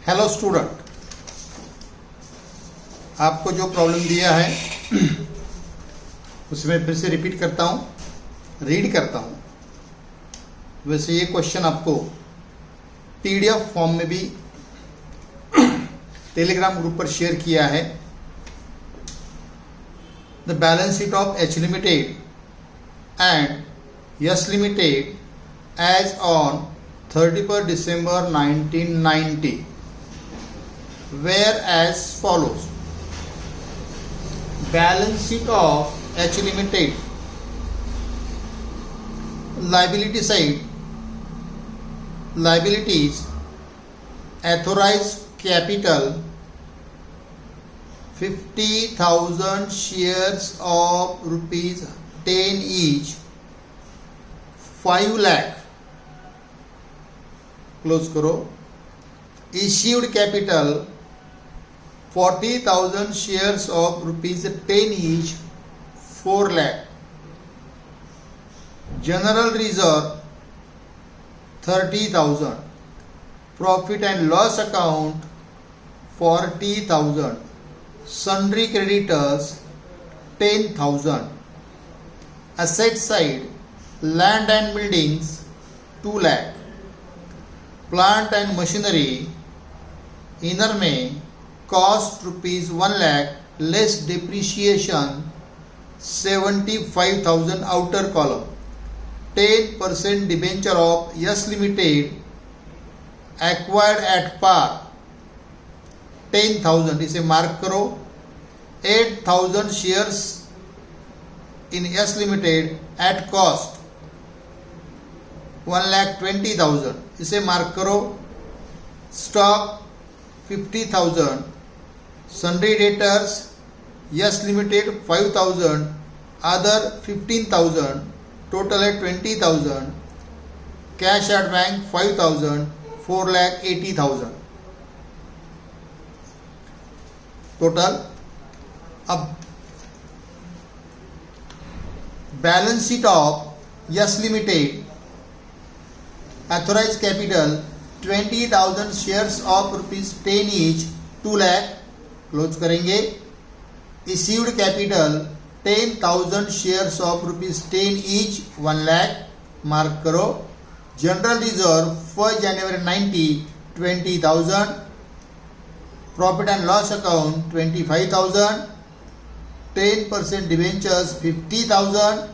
Hello student, आपको जो problem दिया है उसमें फिर से रिपीट करता हूँ, रीड करता हूँ। वैसे ये क्वेश्चन आपको पीडीएफ फॉर्म में भी टेलीग्राम ग्रुप पर शेयर किया है। The balance sheet of H Limited and Yes Limited as on 31 December 1990 were as follows. Balance sheet of H Limited. Liability side. Liabilities. Authorized capital 50,000 shares of rupees 10 each, 5 lakh. Close करो. Issued capital 40,000 shares of rupees 10 each, 4 lakh. General reserve 30,000. Profit and loss account 40,000. Sundry creditors 10,000. Asset side land and buildings 2 lakh. Plant and machinery inner में cost rupees 1 lakh less depreciation 75,000. Outer column 10% debenture of S limited acquired at par 10,000. इसे mark करो. 8,000 shares in yes limited at cost 1,20,000. इसे mark करो. Stock 50,000. Sundry debtors yes limited 5,000. Other 15,000. Total है 20,000. Cash at bank 5,000. 4,80,000 total. अब balance sheet of S limited. Authorized capital 20,000 shares of rupees 10 each, 2 lakh. Close करेंगे. Issued capital 10,000 shares of rupees 10 each, 1 lakh. Mark करो. General reserve 1 January 90, 20,000. Profit and loss account 25,000. 10% debentures 50,000.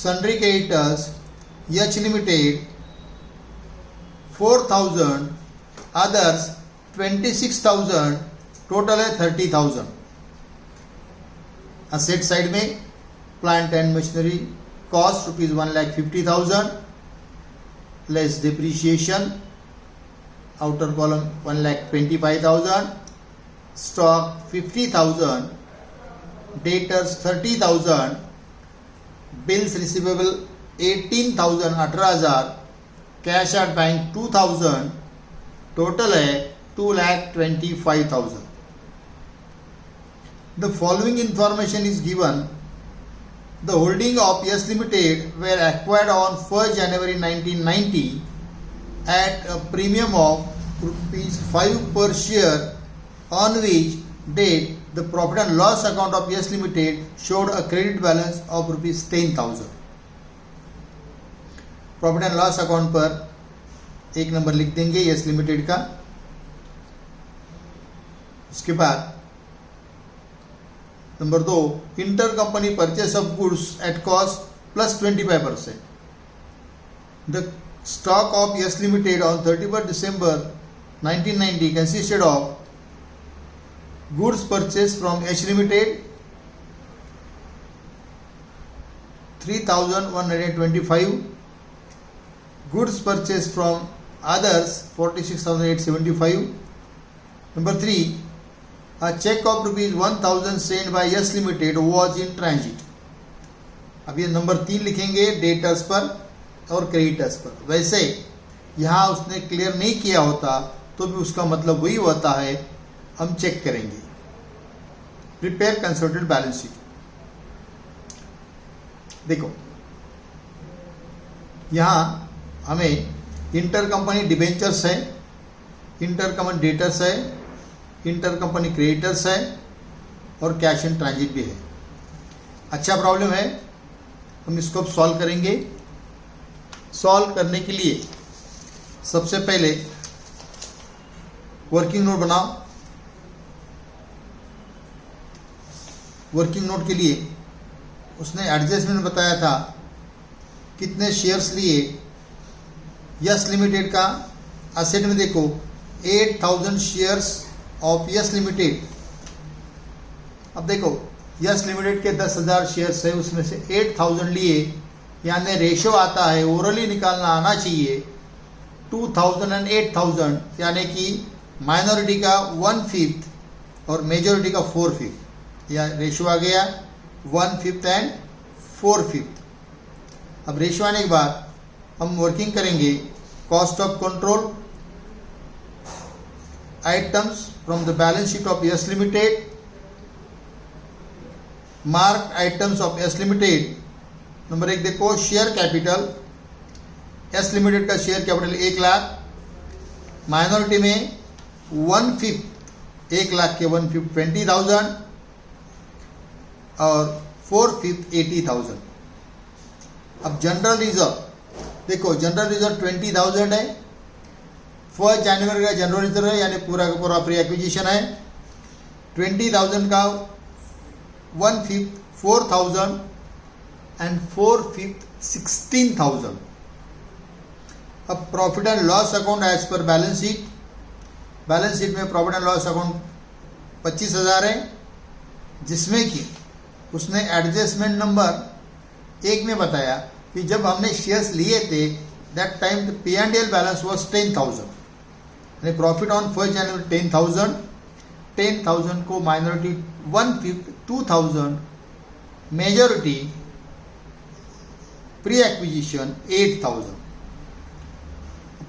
Sundry creditors H Limited 4,000. Others 26,000. Total है 30,000. Asset side में plant and machinery cost rupees 1,50,000 less depreciation. Outer column 1,25,000. Stock 50,000. Debtors 30,000. Bills receivable 18,000, 18,000. Cash at bank 2,000. Total है 2,25,000. The following information is given. The holding of Yes Limited were acquired on 1st January 1990 at a premium of rupees 5 per share, on which date the profit and loss account of Yes Limited showed a credit balance of rupees 10,000. Profit and loss account पर एक number लिख देंगे yes limited का. उसके बाद number 2, inter company purchase of goods at cost plus 25%. The stock of S limited on 31 December 1990 consisted of goods purchase from H limited 3,125. Goods purchased from others 46,875. Number 3, a check of rupees 1,000 sent by Yes Limited was in transit. अब ये number 3 लिखेंगे debtors पर और creditors पर. वैसे यहाँ उसने clear नहीं किया होता तो भी उसका मतलब वही होता है. हम चेक करेंगे. Prepare consolidated balance sheet. देखो यहाँ हमें इंटर कंपनी डिबेंचर्स है इंटर कंपनी डेटर्स है, इंटर कंपनी क्रेडिटर्स है और कैश इन ट्रांजिट भी है। अच्छा प्रॉब्लम है, हम इसको अब सॉल्व करेंगे। सॉल्व करने के लिए सबसे पहले वर्किंग नोट बनाओ। वर्किंग नोट के लिए उसने एडजस्टमेंट बताया था, कितने शेयर्स लिए। यस लिमिटेड का असेट में देखो 8000 शेयर्स ऑफ यस लिमिटेड। अब देखो यस लिमिटेड के 10,000 शेयर्स है, उसमें से 8000 लिए, यानी रेशो आता है, ओरली निकालना आना चाहिए 2000 एंड 8000, यानी कि माइनॉरिटी का 1/5 और मेजॉरिटी का 4/5, या रेशो आ गया 1/5 एंड 4/5। अब रेशो आने के बाद हम वर्किंग करेंगे। Cost of control items from the balance sheet of S limited, mark items of S limited. Number 1 देखो, शेयर कैपिटल। यस लिमिटेड का शेयर कैपिटल 1 लाख, माइनॉरिटी में 1/5, 1 लाख के 1/5 20,000 और 4/5 80,000। अब जनरल रिजर्व देखो, जनरल रिजर्व 20,000 है। 1 जनवरी का जनरल रिजर्व है, यानी पूरा का पूरा प्री एक्विजिशन है। 20,000 का 1/5 4,000 एंड 4/5 16,000। अब profit and loss account as per balance sheet. Balance sheet में प्रॉफिट एंड लॉस अकाउंट 25,000 है, जिसमें कि उसने एडजस्टमेंट नंबर 1 में बताया कि जब हमने शेयर्स लिए थे that time the P&L balance was 10,000, यानी प्रॉफिट ऑन 1 जनवरी 10,000, 10,000 को माइनॉरिटी 1/5 2,000, मेजॉरिटी प्री एक्विजिशन 8,000।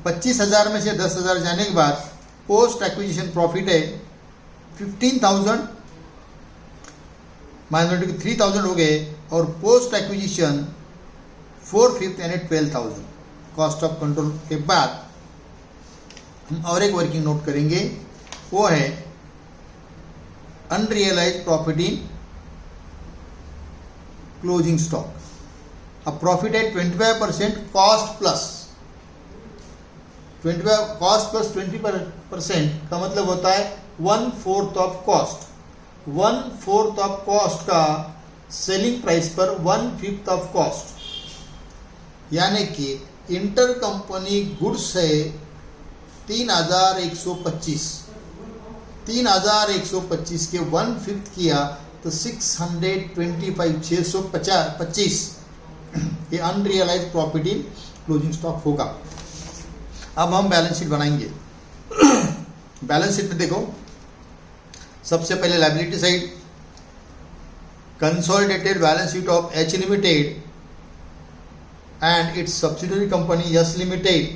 25,000 में से 10,000 जाने के बाद पोस्ट एक्विजिशन प्रॉफिट है 15,000, माइनॉरिटी के 3,000 हो गए, और पोस्ट एक्विजिशन 4/5 यानी 12,000। कॉस्ट ऑफ कंट्रोल के बाद हम और एक वर्किंग नोट करेंगे, वो है unrealised profit in closing stock. अब प्रॉफिट है 25% कॉस्ट प्लस 25 कॉस्ट प्लस 20% का मतलब होता है 1/4 ऑफ कॉस्ट। 1/4 ऑफ कॉस्ट का सेलिंग प्राइस पर 1/5 ऑफ कॉस्ट, यानी कि इंटर कंपनी गुड्स है 3,125, 3,125 के 1/5 किया तो 625 625 ये unrealised profit in closing stock होगा। अब हम बैलेंस शीट बनाएंगे। बैलेंस शीट में देखो, सबसे पहले liability side, consolidated balance sheet of H limited and its subsidiary company Yes Limited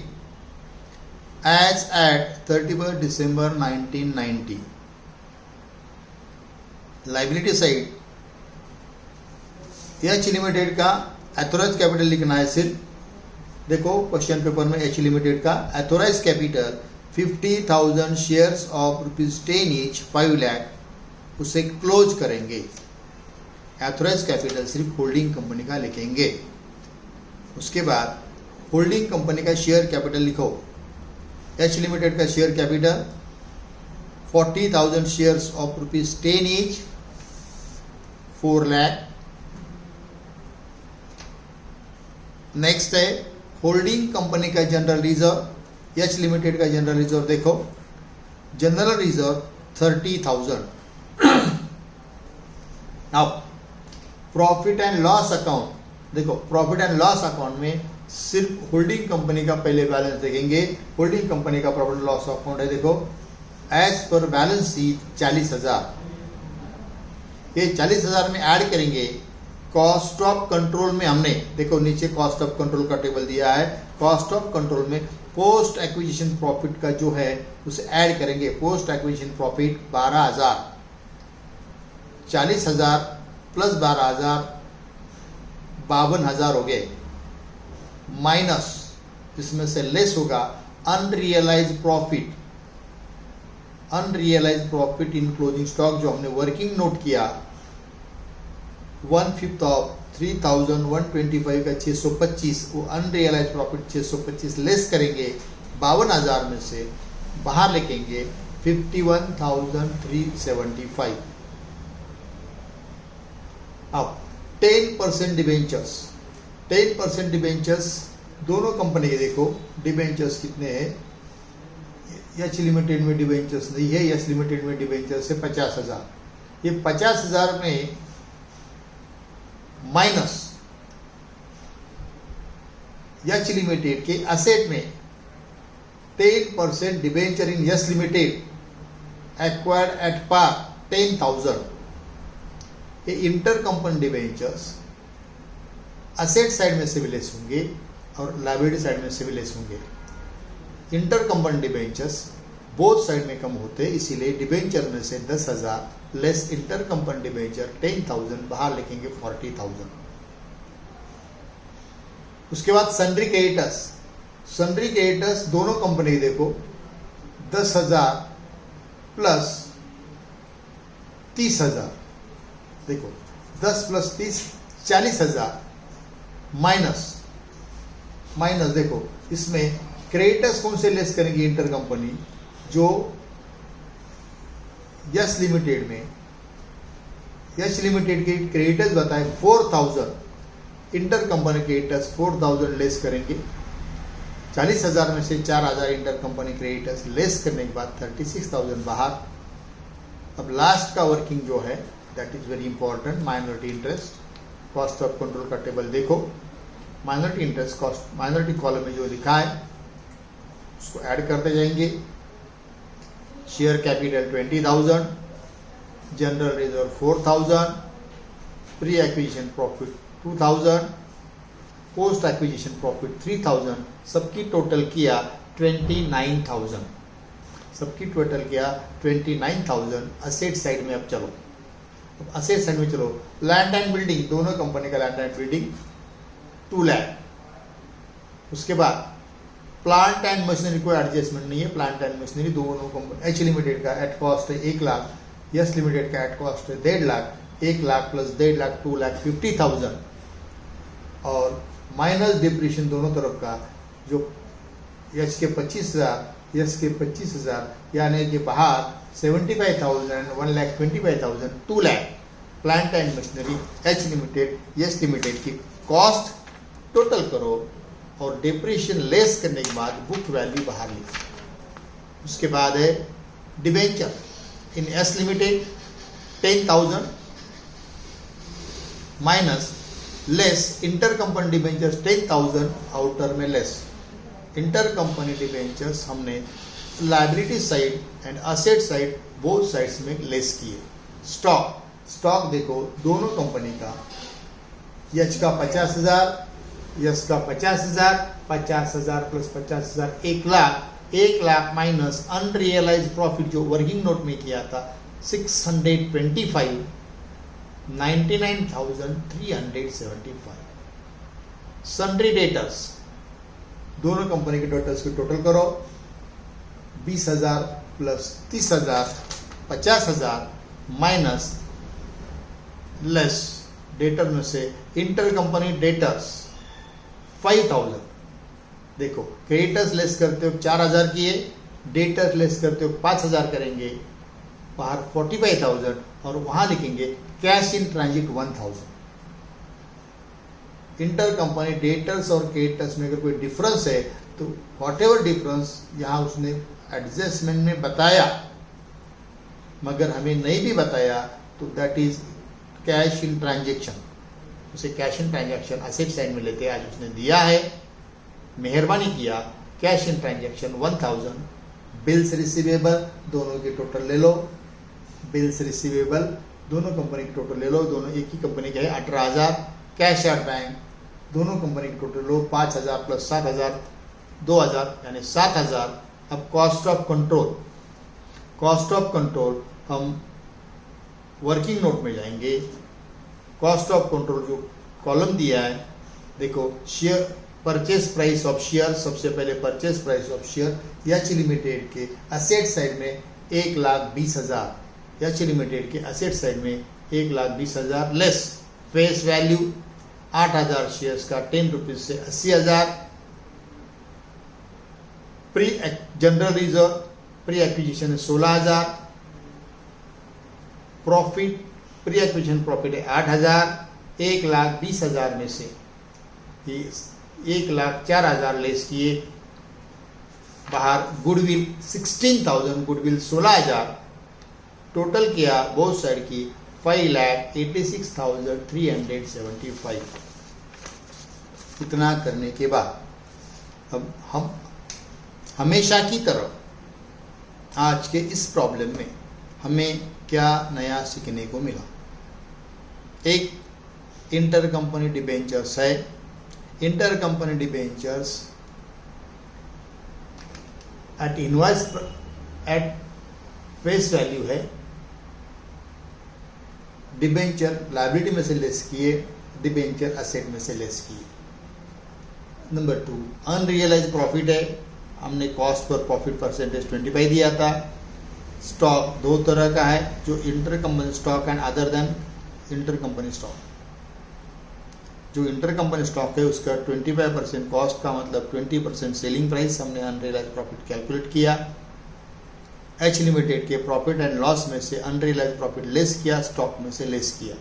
as at 31st December 1990. Liability side H limited का authorise capital लिखना है सिर्फ। देखो क्वेश्चन पेपर में एच लिमिटेड का authorise capital 50,000 shares of ₹10 each 5 lakh, उसे close करेंगे। Authorise capital सिर्फ होल्डिंग कंपनी का लिखेंगे। उसके बाद होल्डिंग कंपनी का शेयर कैपिटल लिखो। एच लिमिटेड का share capital 40,000 shares of ₹10 each 4 lakh. Next है होल्डिंग कंपनी का जनरल रिजर्व। एच लिमिटेड का जनरल रिजर्व देखो, जनरल रिजर्व 30,000। अब प्रॉफिट एंड लॉस अकाउंट देखो, प्रॉफिट एंड लॉस अकाउंट में सिर्फ होल्डिंग कंपनी का पहले बैलेंस देखेंगे। होल्डिंग कंपनी का प्रॉफिट एंड लॉस अकाउंट है, देखो एज पर बैलेंस शीट 40,000। ये 40,000 में ऐड करेंगे। कॉस्ट ऑफ कंट्रोल में हमने देखो नीचे कॉस्ट ऑफ कंट्रोल का टेबल दिया है। कॉस्ट ऑफ कंट्रोल में पोस्ट एक्विजिशन प्रॉफिट का जो है उसे ऐड करेंगे। पोस्ट एक्विजिशन प्रॉफिट 12,000, 40,000 प्लस 12,000 52,000 हो गए, माइनस इसमें से लेस होगा unrealised profit unrealised profit in closing stock जो हमने वर्किंग नोट किया 1/5 ऑफ 3,125 का 625, वो अनरियलाइज प्रॉफिट 625 लेस करेंगे 52,000 में से, बाहर लिखेंगे 51,375। अब 10% डिबेंचर्स, 10% डिबेंचर्स दोनों कंपनी के देखो डिबेंचर्स कितने हैं। यच लिमिटेड में डिबेंचर्स नहीं है, यच लिमिटेड में डिबेंचर्स है 50,000। ये 50,000 में माइनस यच लिमिटेड के असेट में 10% debenture in yes limited acquired at par 10,000। ये inter company debentures asset side में से भी लेस होंगे और लायबिलिटी साइड में से भी लेस होंगे। Inter company debentures both side में कम होते हैं, इसीलिए डिबेंचर में से 10,000 लेस इंटर कंपनी डिबेंचर 10,000, बाहर लिखेंगे 40,000। उसके बाद सन्ड्री क्रेडिटर्स, सन्ड्री क्रेडिटर्स दोनों कंपनी देखो 10,000 प्लस 30,000, देखो 10 प्लस 30 40,000 माइनस देखो इसमें क्रेडिटर्स कौन से लेस करेंगे इंटर कंपनी, जो यस लिमिटेड में, यस लिमिटेड के क्रेडिटर्स बताए 4,000, इंटर कंपनी क्रेडिटर्स 4,000 लेस करेंगे। 40,000 में से 4,000 इंटर कंपनी क्रेडिटर्स लेस करने के बाद 36,000 बाहर। अब लास्ट का वर्किंग जो है that is very important, minority interest, cost of control का टेबल देखो, minority interest cost minority column में जो लिखा है उसको ऐड करते जाएंगे। Share capital 20,000, general reserve 4,000, pre acquisition profit 2,000, post acquisition profit 3,000, सबकी टोटल किया 29,000, सबकी टोटल किया 29,000। असेट साइड में अब चलो, अब असेट साइड में चलो, लैंड एंड बिल्डिंग दोनों कंपनी का लैंड एंड बिल्डिंग 2 लाख। उसके बाद प्लांट एंड मशीनरी कोई एडजस्टमेंट नहीं है, प्लांट एंड मशीनरी दोनों कंपनी, एच लिमिटेड का एट कॉस्ट है 1 लाख, यस लिमिटेड का एट कॉस्ट है 1.5 लाख, 1 लाख प्लस 1.5 लाख 2,50,000, और माइनस डिप्रेशन दोनों तरफ का जो यच के 25,000, यस के 25,000, यानी कि बाहर 75,000, 1,25,000, 2 lakh plant and machinery H limited yes limited की कॉस्ट टोटल करो और डिप्रेशन लेस करने के बाद बुक वैल्यू बाहर लिखो। उसके बाद है debenture in S limited 10,000 minus less inter company debentures 10,000, outer में लेस। इंटर कंपनी डिबेंचर्स हमने liability side and asset side both sides में लेस किए। स्टॉक देखो दोनों कंपनी का, यच का 50,000, यस का 50,000, 50,000 plus 50,000 1 lakh, 1 lakh minus unrealised profit जो वर्किंग नोट में किया था 625, 99,375। सन्ड्री डेटर्स दोनों कंपनी के डेटर्स की टोटल करो, 20,000 प्लस 30,000 50,000 माइनस लेस डेटर में से इंटर कंपनी डेटर्स 5,000। देखो क्रेडिटर्स लेस करते हो 4,000 किए, डेटर लेस करते हो 5,000 करेंगे, बाहर 45,000 और वहां लिखेंगे cash in transit 1,000। Inter company debtors और क्रेडिटर्स में अगर कोई डिफरेंस है तो वॉट एवर डिफरेंस यहाँ उसने एडजस्टमेंट में बताया, मगर हमें नहीं भी बताया तो that is cash in transaction, उसे cash in transaction asset side में लेते हैं। आज उसने दिया है, मेहरबानी किया, cash in transaction 1,000। Bills receivable दोनों की टोटल ले लो, बिल्स रिसीवेबल दोनों कंपनी की टोटल ले लो, दोनों एक ही कंपनी के है 18,000। कैश एट बैंक दोनों कंपनी की टोटल लो, 5,000 प्लस 7,000 2,000 यानी 7,000। अब cost of control, cost of control हम वर्किंग नोट में जाएंगे। कॉस्ट ऑफ कंट्रोल जो कॉलम दिया है देखो, share purchase price of share, सबसे पहले purchase price of share, H limited के असेट साइड में 1,20,000 एच लिमिटेड के असेट साइड में 1,20,000 लेस फेस वैल्यू 8,000 शेयर्स का 10 रुपीज से 80,000 pre general reserve pre acquisition 16,000 profit pre acquisition profit है 8,000 1,20,000 में से 1,04,000 लेस किए बाहर गुडविल 16,000 गुडविल 16,000 टोटल किया बोथ साइड की 5,86,375 इतना करने के बाद अब हम हमेशा की तरह आज के इस प्रॉब्लम में हमें क्या नया सीखने को मिला। एक इंटर कंपनी डिबेंचर्स है। Inter company debentures at invoice at face value है, डिबेंचर लायबिलिटी में से लेस किए, डिबेंचर असेट में से लेस किए। नंबर 2 अनरियलाइज प्रॉफिट है। हमने कॉस्ट पर प्रॉफिट परसेंटेज 25 दिया था। स्टॉक दो तरह का है, जो inter company stock and other than inter company stock. जो इंटर कंपनी स्टॉक है उसका 25% कॉस्ट का मतलब 20% सेलिंग प्राइस हमने अनरियलाइज प्रॉफिट कैलकुलेट किया। एच लिमिटेड के प्रॉफिट एंड लॉस में से अनरियलाइज प्रॉफिट लेस किया, स्टॉक में से लेस किया।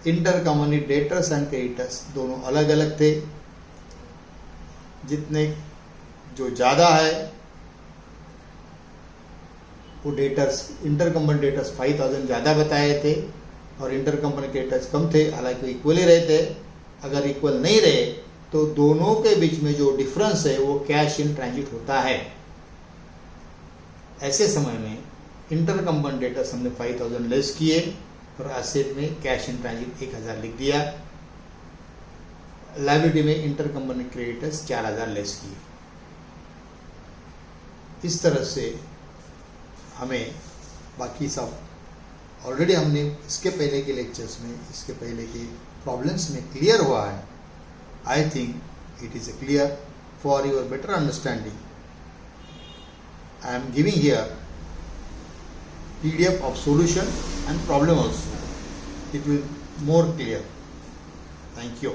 Inter company debtors and creditors दोनों अलग अलग थे। जितने जो ज़्यादा है वो डेटर्स इंटर कंपनी डेटर्स 5,000 ज़्यादा बताए थे और इंटर कंपनी क्रेडिटर्स कम थे, हालांकि इक्वल ही रहते। अगर इक्वल नहीं रहे तो दोनों के बीच में जो डिफरेंस है वो कैश इन ट्रांजिट होता है। ऐसे समय में इंटर कंपनी डेटर्स हमने 5,000 लेस किए और एसेट में कैश इन ट्रांजिट 1,000 लिख दिया। लायबिलिटी में इंटर कंपनी क्रेडिटर्स 4,000 लेस किए। इस तरह से हमें बाकी सब ऑलरेडी हमने इसके पहले के लेक्चर्स में, इसके पहले के प्रॉब्लम्स में क्लियर हुआ है। I think it is clear for your better understanding. I am giving here PDF of solution and problem also. It will be more clear. Thank you.